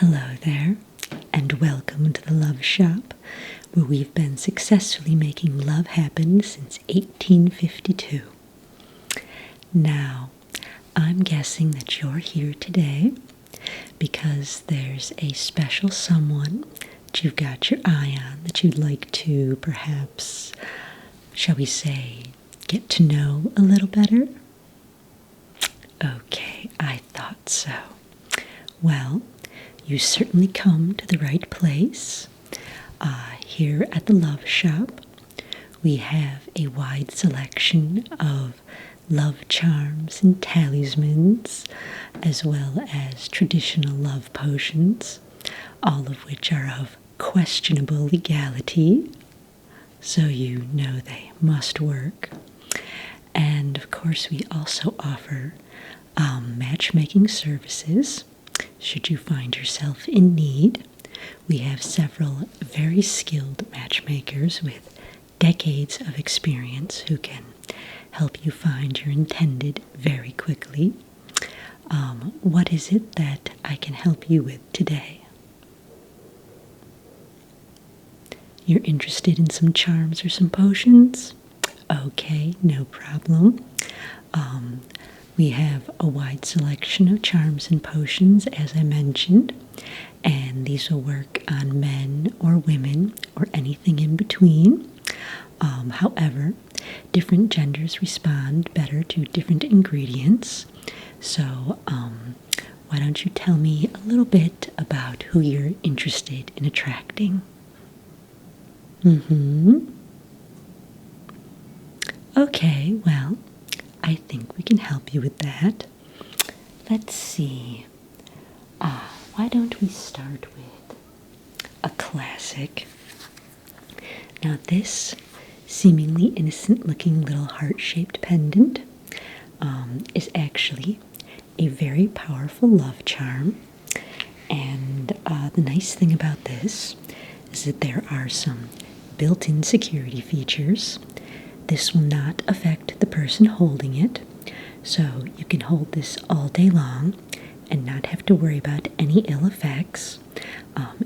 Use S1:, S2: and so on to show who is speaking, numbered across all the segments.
S1: Hello there, and welcome to the Love Shop, where we've been successfully making love happen since 1852. Now, I'm guessing that you're here today because there's a special someone that you've got your eye on that you'd like to perhaps, shall we say, get to know a little better? Okay, I thought so. Well, you certainly come to the right place. Here at the Love Shop, we have a wide selection of love charms and talismans, as well as traditional love potions, all of which are of questionable legality, so you know they must work. And of course, we also offer matchmaking services. Should you find yourself in need, we have several very skilled matchmakers with decades of experience who can help you find your intended very quickly. What is it that I can help you with today? You're interested in some charms or some potions? Okay, no problem. We have a wide selection of charms and potions, as I mentioned, and these will work on men or women or anything in between. However, different genders respond better to different ingredients. So, why don't you tell me a little bit about who you're interested in attracting? Okay, well, I think we can help you with that. Let's see. Why don't we start with a classic? Now, this seemingly innocent-looking little heart-shaped pendant is actually a very powerful love charm. And the nice thing about this is that there are some built-in security features. This will not affect the person holding it, so you can hold this all day long and not have to worry about any ill effects.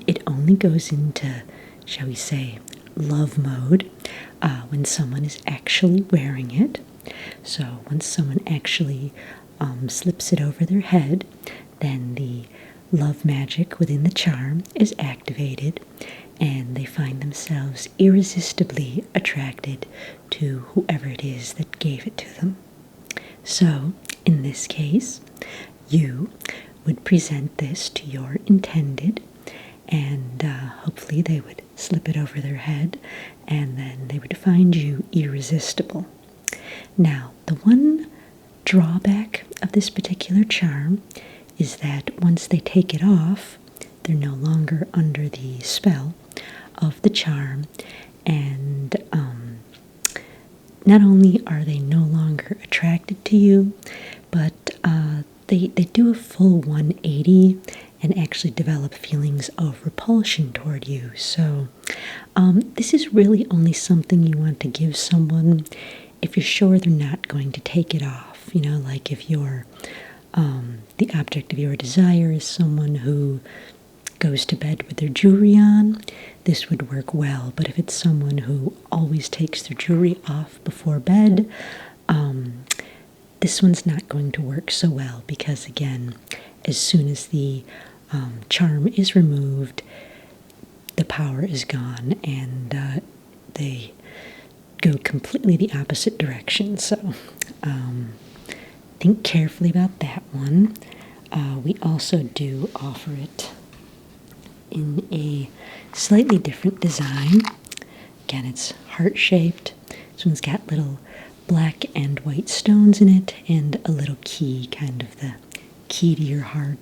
S1: It only goes into, shall we say, love mode when someone is actually wearing it. So once someone actually slips it over their head, then the love magic within the charm is activated, and they find themselves irresistibly attracted to whoever it is that gave it to them. So, in this case, you would present this to your intended, and hopefully they would slip it over their head, and then they would find you irresistible. Now, the one drawback of this particular charm is that once they take it off, they're no longer under the spell of the charm, and not only are they no longer attracted to you, but they do a full 180 and actually develop feelings of repulsion toward you. So this is really only something you want to give someone if you're sure they're not going to take it off. You know, like if you're the object of your desire is someone who goes to bed with their jewelry on, this would work well. But if it's someone who always takes their jewelry off before bed, this one's not going to work so well, because again, as soon as the charm is removed, the power is gone, and they go completely the opposite direction. So think carefully about that one. We also do offer it in a slightly different design. Again, it's heart-shaped. This one's got little black and white stones in it, and a little key, kind of the key to your heart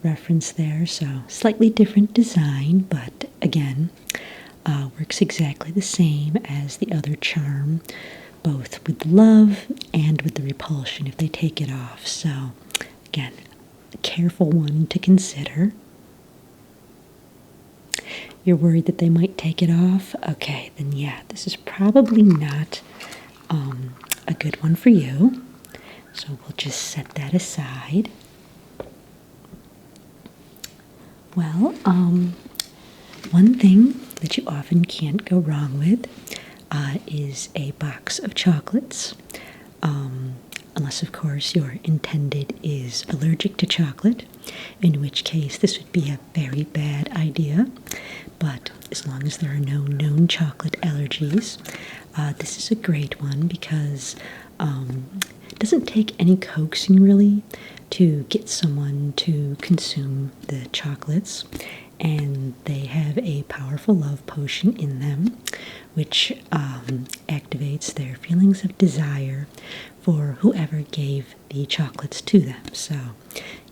S1: reference there. So slightly different design, but again, works exactly the same as the other charm, both with love and with the repulsion if they take it off. So again, a careful one to consider. You're worried that they might take it off? Okay, then yeah, this is probably not a good one for you. So we'll just set that aside. Well, one thing that you often can't go wrong with is a box of chocolates. Unless, of course, your intended is allergic to chocolate, in which case this would be a very bad idea. But as long as there are no known chocolate allergies, this is a great one because it doesn't take any coaxing really to get someone to consume the chocolates, and they have a powerful love potion in them, which activates their feelings of desire for whoever gave the chocolates to them. So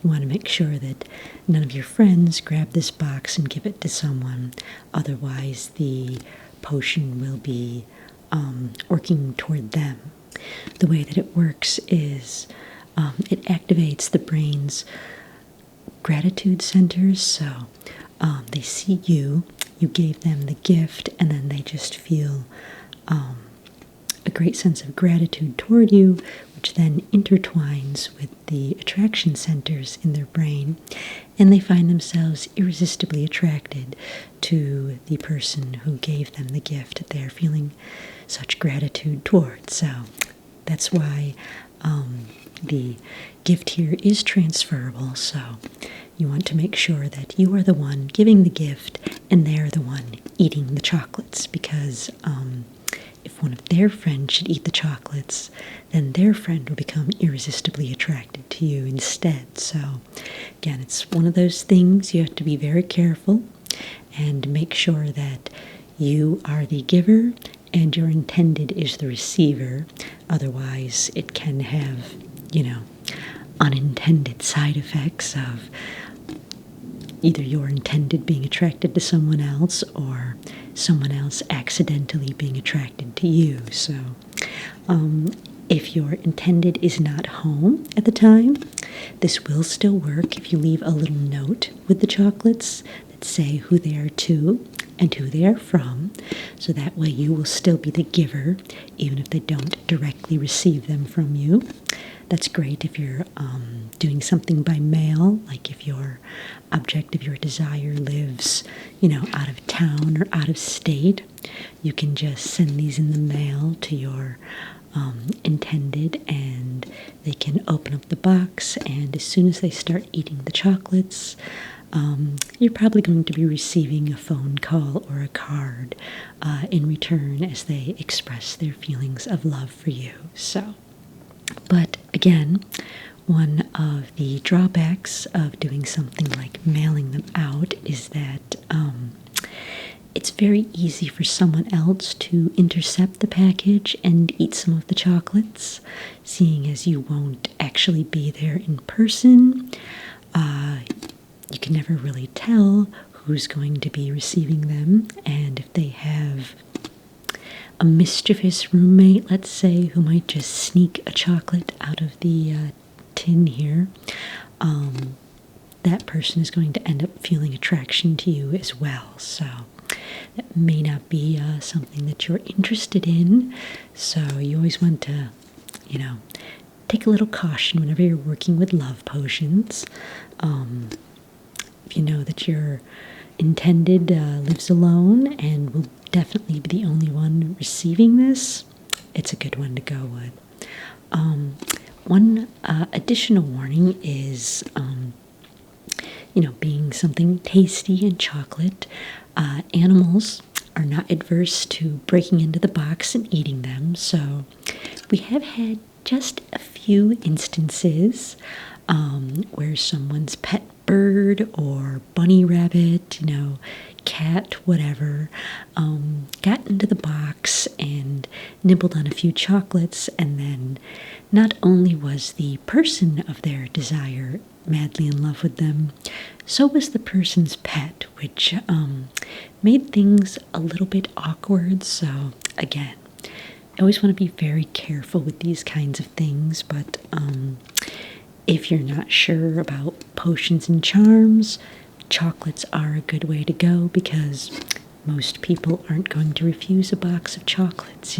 S1: you want to make sure that none of your friends grab this box and give it to someone, otherwise the potion will be working toward them. The way that it works is it activates the brain's gratitude centers, so they see you gave them the gift, and then they just feel a great sense of gratitude toward you, which then intertwines with the attraction centers in their brain, and they find themselves irresistibly attracted to the person who gave them the gift that they're feeling such gratitude toward. So that's why the gift here is transferable, so you want to make sure that you are the one giving the gift and they're the one eating the chocolates, because if one of their friends should eat the chocolates, then their friend will become irresistibly attracted to you instead. So again, it's one of those things you have to be very careful and make sure that you are the giver and your intended is the receiver. Otherwise, it can have, unintended side effects of either your intended being attracted to someone else or someone else accidentally being attracted to you. So if your intended is not home at the time, this will still work if you leave a little note with the chocolates that say who they are to and who they are from, so that way you will still be the giver even if they don't directly receive them from you. That's great if you're doing something by mail, like if your object of your desire lives, out of town or out of state. You can just send these in the mail to your intended, and they can open up the box, and as soon as they start eating the chocolates, you're probably going to be receiving a phone call or a card in return as they express their feelings of love for you. But again, one of the drawbacks of doing something like mailing them out is that it's very easy for someone else to intercept the package and eat some of the chocolates, seeing as you won't actually be there in person. You can never really tell who's going to be receiving them, and if they have a mischievous roommate, let's say, who might just sneak a chocolate out of the tin here, that person is going to end up feeling attraction to you as well. So that may not be something that you're interested in. So you always want to, take a little caution whenever you're working with love potions. If you know that your intended lives alone and will definitely be the only one receiving this, it's a good one to go with. One additional warning is, being something tasty and chocolate, animals are not adverse to breaking into the box and eating them. So we have had just a few instances where someone's pet bird or bunny rabbit, cat, whatever, got into the box and nibbled on a few chocolates, and then not only was the person of their desire madly in love with them, so was the person's pet, which made things a little bit awkward. So again, I always want to be very careful with these kinds of things, but if you're not sure about potions and charms, chocolates are a good way to go, because most people aren't going to refuse a box of chocolates,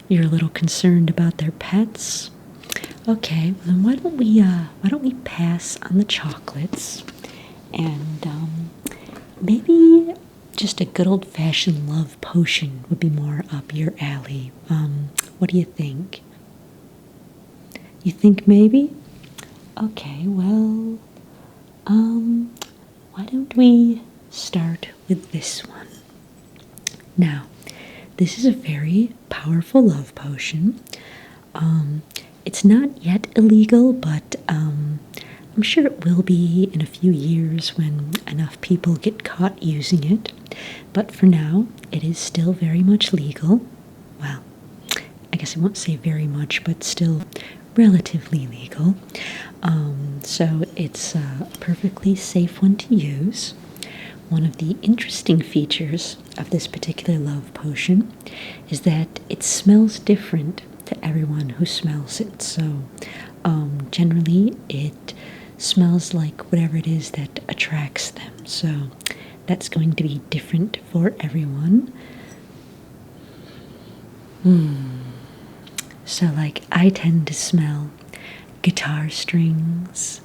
S1: You're a little concerned about their pets. Okay, well then why don't we pass on the chocolates and maybe just a good old fashioned love potion would be more up your alley. What do you think? You think maybe? Okay, well, why don't we start with this one? Now, this is a very powerful love potion. It's not yet illegal, but I'm sure it will be in a few years when enough people get caught using it. But for now, it is still very much legal. Well, I guess I won't say very much, but still relatively legal. So it's a perfectly safe one to use. One of the interesting features of this particular love potion is that it smells different to everyone who smells it. So generally it smells like whatever it is that attracts them. So that's going to be different for everyone. So like I tend to smell guitar strings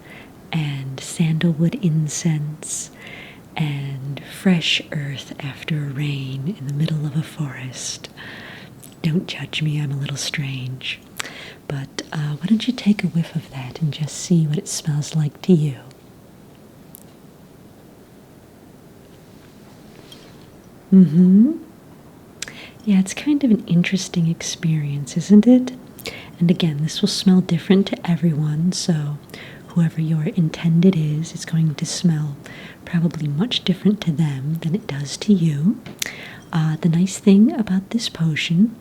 S1: and sandalwood incense and fresh earth after a rain in the middle of a forest. Don't judge me, I'm a little strange. But why don't you take a whiff of that and just see what it smells like to you? Yeah, it's kind of an interesting experience, isn't it? And again, this will smell different to everyone, so whoever your intended is, it's going to smell probably much different to them than it does to you. The nice thing about this potion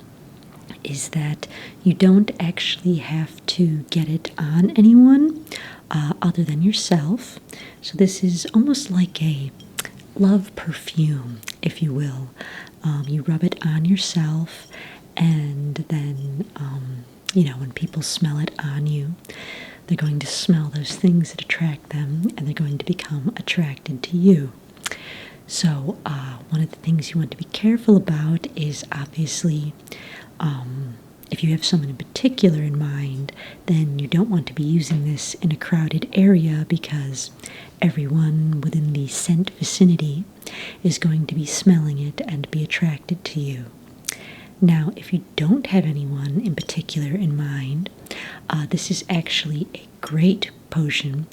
S1: is that you don't actually have to get it on anyone other than yourself. So this is almost like a love perfume, if you will. You rub it on yourself, and then, when people smell it on you, they're going to smell those things that attract them, and they're going to become attracted to you. So one of the things you want to be careful about is obviously if you have someone in particular in mind, then you don't want to be using this in a crowded area because everyone within the scent vicinity is going to be smelling it and be attracted to you. Now, if you don't have anyone in particular in mind, this is actually a great potion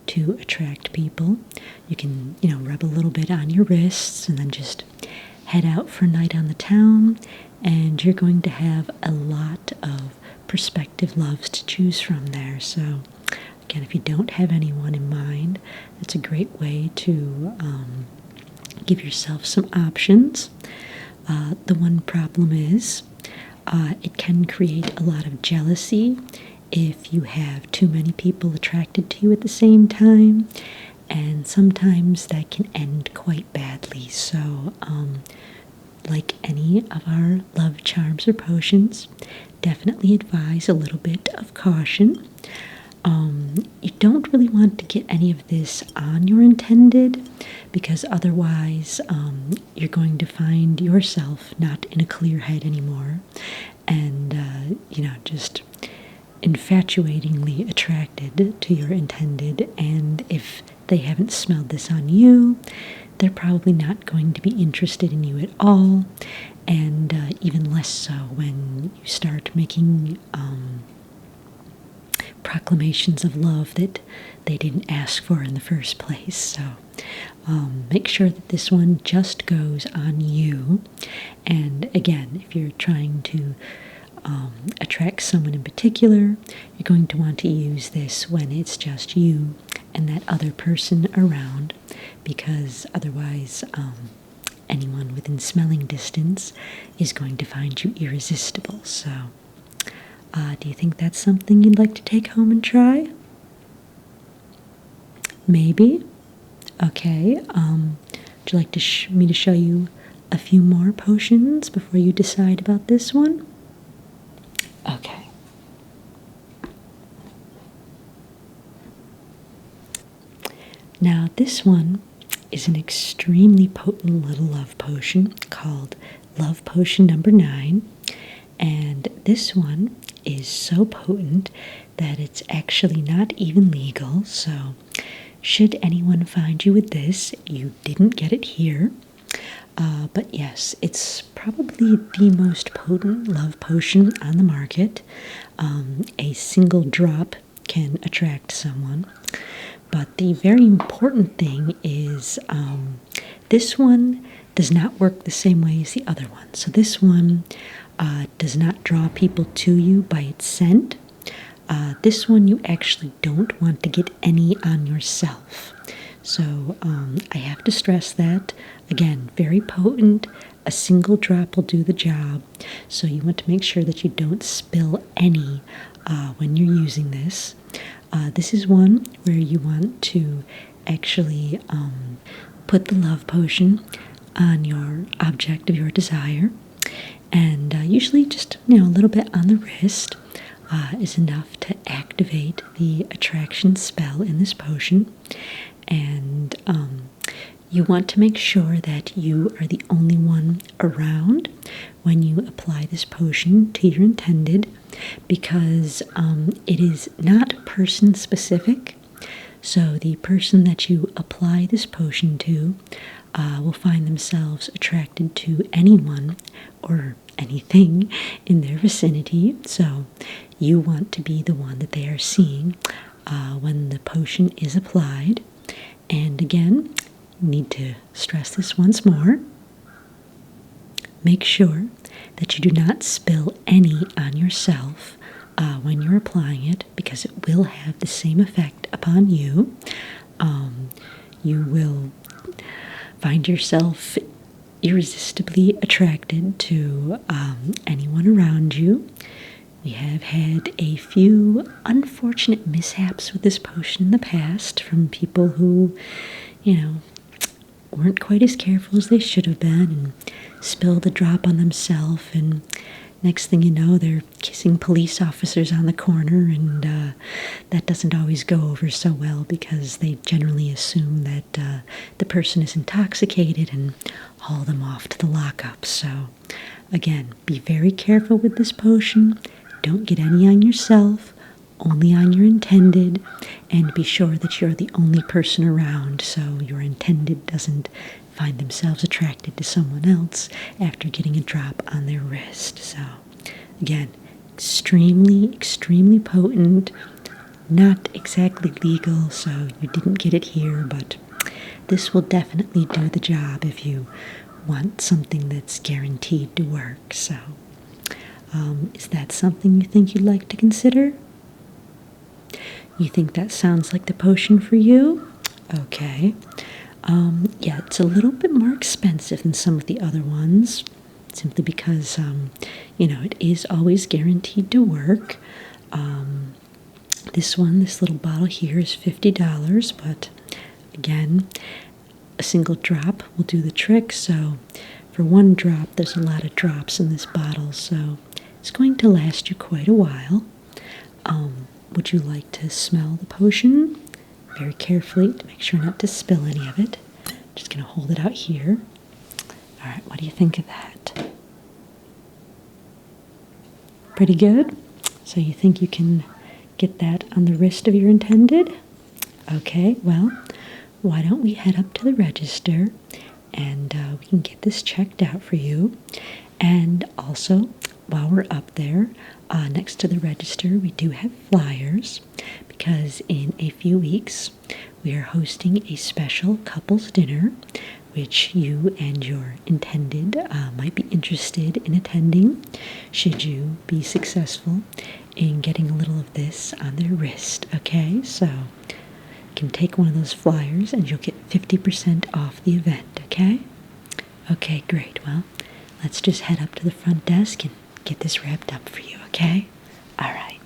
S1: to attract people. You can, rub a little bit on your wrists and then just head out for a night on the town, and you're going to have a lot of prospective loves to choose from there. So, again, if you don't have anyone in mind, that's a great way to give yourself some options. The one problem is it can create a lot of jealousy if you have too many people attracted to you at the same time, and sometimes that can end quite badly. So, like any of our love charms or potions, definitely advise a little bit of caution. You don't really want to get any of this on your intended, because otherwise you're going to find yourself not in a clear head anymore, and just infatuatingly attracted to your intended. And if they haven't smelled this on you, they're probably not going to be interested in you at all, and even less so when you start making proclamations of love that they didn't ask for in the first place. So make sure that this one just goes on you. And again, if you're trying to attract someone in particular, you're going to want to use this when it's just you and that other person around, because otherwise anyone within smelling distance is going to find you irresistible. So do you think that's something you'd like to take home and try? Maybe? Okay. Would you like me to show you a few more potions before you decide about this one? Okay. Now, this one is an extremely potent little love potion called Love Potion number 9. And this one is so potent that it's actually not even legal. So, should anyone find you with this, you didn't get it here. But yes, it's probably the most potent love potion on the market. A single drop can attract someone. But the very important thing is this one does not work the same way as the other one. So this one does not draw people to you by its scent. This one you actually don't want to get any on yourself. So I have to stress that. Again, very potent. A single drop will do the job. So you want to make sure that you don't spill any when you're using this. This is one where you want to actually put the love potion on your object of your desire. And usually just, a little bit on the wrist is enough to activate the attraction spell in this potion. And you want to make sure that you are the only one around when you apply this potion to your intended, because it is not person specific. So the person that you apply this potion to will find themselves attracted to anyone or anything in their vicinity. So you want to be the one that they are seeing when the potion is applied. And again, need to stress this once more. Make sure that you do not spill any on yourself when you're applying it, because it will have the same effect upon you. You will find yourself irresistibly attracted to anyone around you. We have had a few unfortunate mishaps with this potion in the past from people who, weren't quite as careful as they should have been and spilled a drop on themselves, and next thing you know, they're kissing police officers on the corner, and that doesn't always go over so well because they generally assume that the person is intoxicated and haul them off to the lockup. So again, be very careful with this potion. Don't get any on yourself, only on your intended, and be sure that you're the only person around so your intended doesn't find themselves attracted to someone else after getting a drop on their wrist. So again, extremely, extremely potent, not exactly legal, so you didn't get it here, but this will definitely do the job if you want something that's guaranteed to work. So is that something you think you'd like to consider? You think that sounds like the potion for you? Okay. Yeah, it's a little bit more expensive than some of the other ones, simply because, it is always guaranteed to work. This little bottle here is $50, but again, a single drop will do the trick. So for one drop, there's a lot of drops in this bottle, so it's going to last you quite a while. Would you like to smell the potion very carefully to make sure not to spill any of it? Just going to hold it out here. All right, what do you think of that? Pretty good? So you think you can get that on the wrist of your intended? Okay, well, why don't we head up to the register and we can get this checked out for you. And also, while we're up there, next to the register, we do have flyers, because in a few weeks we are hosting a special couples dinner, which you and your intended might be interested in attending, should you be successful in getting a little of this on their wrist. Okay, so you can take one of those flyers and you'll get 50% off the event. Okay, great. Well, let's just head up to the front desk and get this wrapped up for you. Okay, all right.